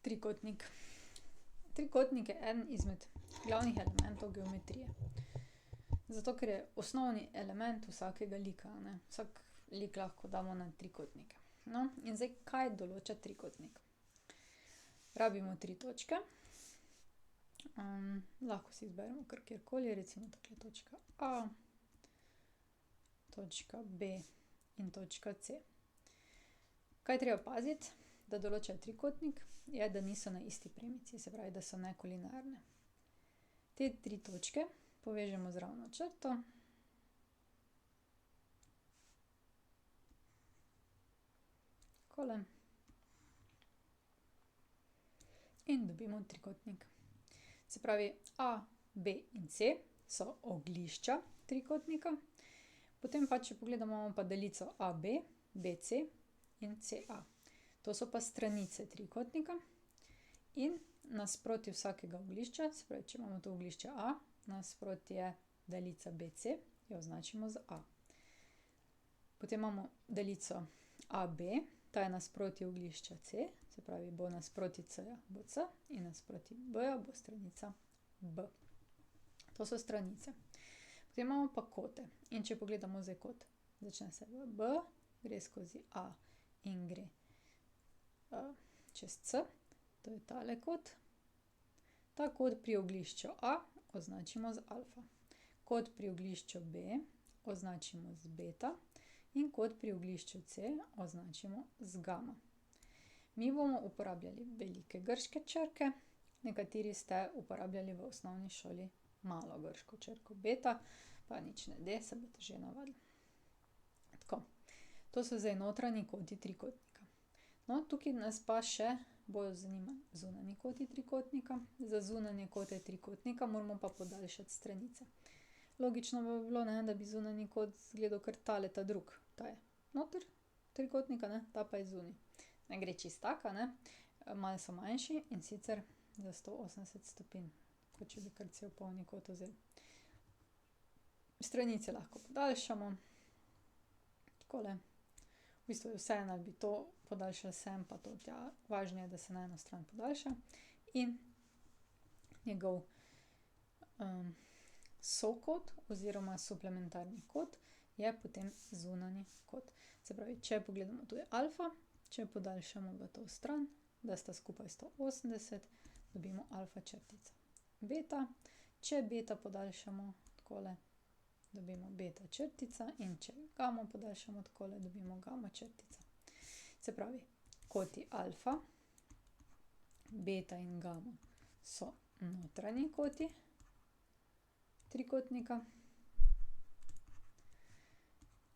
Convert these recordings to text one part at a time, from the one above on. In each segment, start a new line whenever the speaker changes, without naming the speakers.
Trikotnik. Trikotnik je eden izmed glavnih elementov geometrije. Zato, ker je osnovni element vsakega lika, a ne. Vsak lik lahko damo na trikotnike. No, in zdaj, kaj določa trikotnik? Rabimo 3 točke. Lahko si izberemo kar kjerkoli, recimo takle točka A, točka B in točka C. Kaj je treba paziti, da določajo trikotnik, je, da niso na isti premici, se pravi, da so nekolinarne. Te 3 točke povežemo z ravno črto. Takole. In dobimo trikotnik. Se pravi, A, B in C so oglišča trikotnika. Potem pa, če pogledamo, imamo pa daljico AB, BC in CA. To so pa stranice trikotnika. In nasproti vsakega oglišča, se pravi, če imamo to oglišče A, nasproti je daljica BC, jo označimo z A. Potem imamo daljico AB, ta je nasproti oglišča C, se pravi, bo nasproti C-ja bo C in nasproti B-ja bo stranica B. To so stranice. Potem imamo pa kote. In če pogledamo zdaj kot, začne se v B, gre skozi A in gre čez C, to je tale kot. Ta kot pri oglišču A označimo z alfa. Kot pri oglišču B označimo z beta in kot pri oglišču C označimo z gama. Mi bomo uporabljali velike grške črke, nekateri ste uporabljali v osnovni šoli malo grško črko beta, pa nič ne de, se boste že navadili. Tako, to so zdaj notranji koti trikotnika. No, tukaj nas pa še bolj zanimali zunanji koti trikotnika. Za zunanje kote trikotnika moramo pa podaljšati stranice. Logično bi bilo, ne, da bi zunanji kot izgledal kar tale ta drug. Ta je noter trikotnika, ne, ta pa je zunaj. Ne gre čisto tako, a ne, malo so manjši, in sicer za 180 stopinj, kot če bi kar cel polni kot vzeli. Stranice lahko podaljšamo. Takole. V bistvu je vseeno, ali bi to podaljšali sem pa to tja, važno je, da se na eno stran podaljša. In njegov sokot oziroma suplementarni kot je potem zunanji kot. Se pravi, če pogledamo, to je alfa, če podaljšamo v to stran, da sta skupaj 180, dobimo alfa črtica. Beta, če beta podaljšamo takole, dobimo beta črtica, in če gamo podaljšamo takole, dobimo gama črtica. Se pravi, koti alfa, beta in gama so notranji koti trikotnika.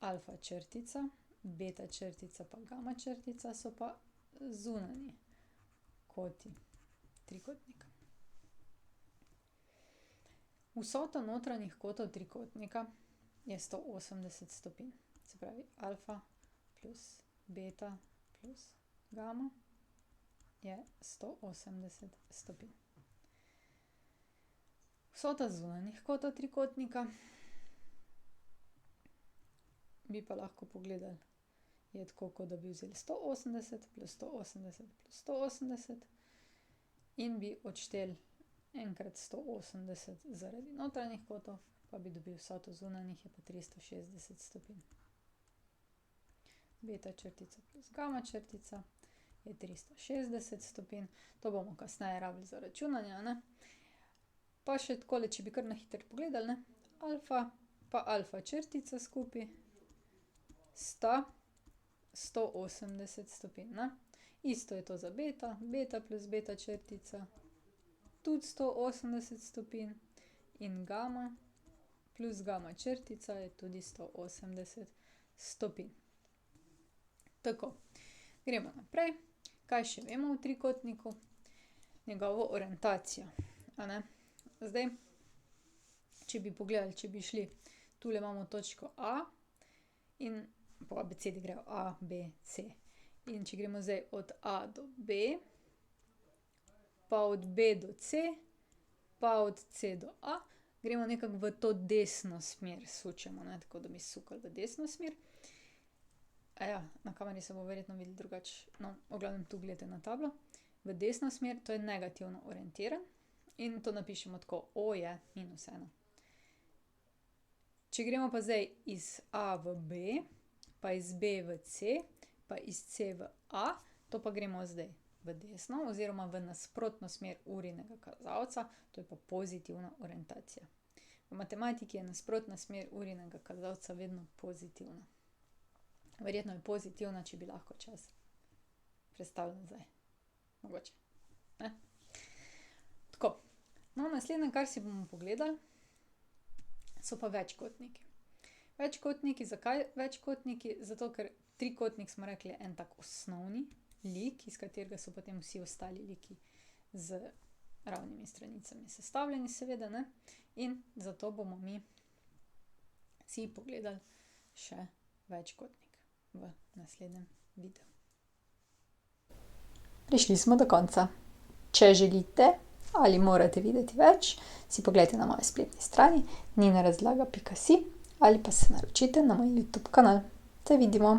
Alfa črtica, beta črtica pa gama črtica so pa zunanji koti trikotnika. Vsota notranjih kotov trikotnika je 180 stopinj. Se pravi, alfa plus beta plus gama je 180 stopinj. Vsota zunanjih kotov trikotnika bi pa lahko pogledali, je tako, kot da bi vzeli 180 plus 180 plus 180 in bi odšteli enkrat 180 zaradi notranjih kotov, pa bi dobili vsoto zunanjih, je pa 360 stopinj. Beta črtica plus gama črtica je 360 stopinj. To bomo kasneje rabili za računanje, a ne. Pa še takole, če bi kar na hitro pogledali, ne. Alfa pa alfa črtica skupaj sta 180 stopinj, ne. Isto je to za beta, beta plus beta črtica tudi 180 stopinj in gama plus gama črtica je tudi 180 stopinj. Tako, gremo naprej. Kaj še vemo o trikotniku? Njegovo orientacijo, a ne. Zdaj, če bi pogledali, če bi šli, tule imamo točko A in po abecedi grejo A, B, C. In če gremo zdaj od A do B, pa od B do C, pa od C do A, gremo nekako v to desno smer, sučemo, ne, tako da bi sukali v desno smer. Na kameri se bo verjetno videlo drugače, no, v glavnem tu gledajte na tablo. v desno smer, to je negativno orientiran. In to napišemo tako, O je -1. Če gremo pa zdaj iz A v B, pa iz B v C, pa iz C v A, to pa gremo zdaj v desno oziroma v nasprotno smer urinega kazalca, to je pa pozitivna orientacija. V matematiki je nasprotna smer urinega kazalca vedno pozitivna. Verjetno je pozitivna, če bi lahko čas prestavili nazaj. Mogoče. Ne? Tako. No, naslednje, kar si bomo pogledali, so pa večkotniki. Večkotniki, zakaj večkotniki? Zato, ker trikotnik, smo rekli, je en tak osnovni lik, iz katerega so potem vsi ostali liki z ravnimi stranicami sestavljeni, seveda, ne? In zato bomo mi si pogledali še večkotnik v naslednjem videu. Prišli smo do konca. Če želite ali morate videti več, si pogledajte na moji spletni strani ninarazlaga.si ali pa se naročite na moj YouTube kanal. Se vidimo!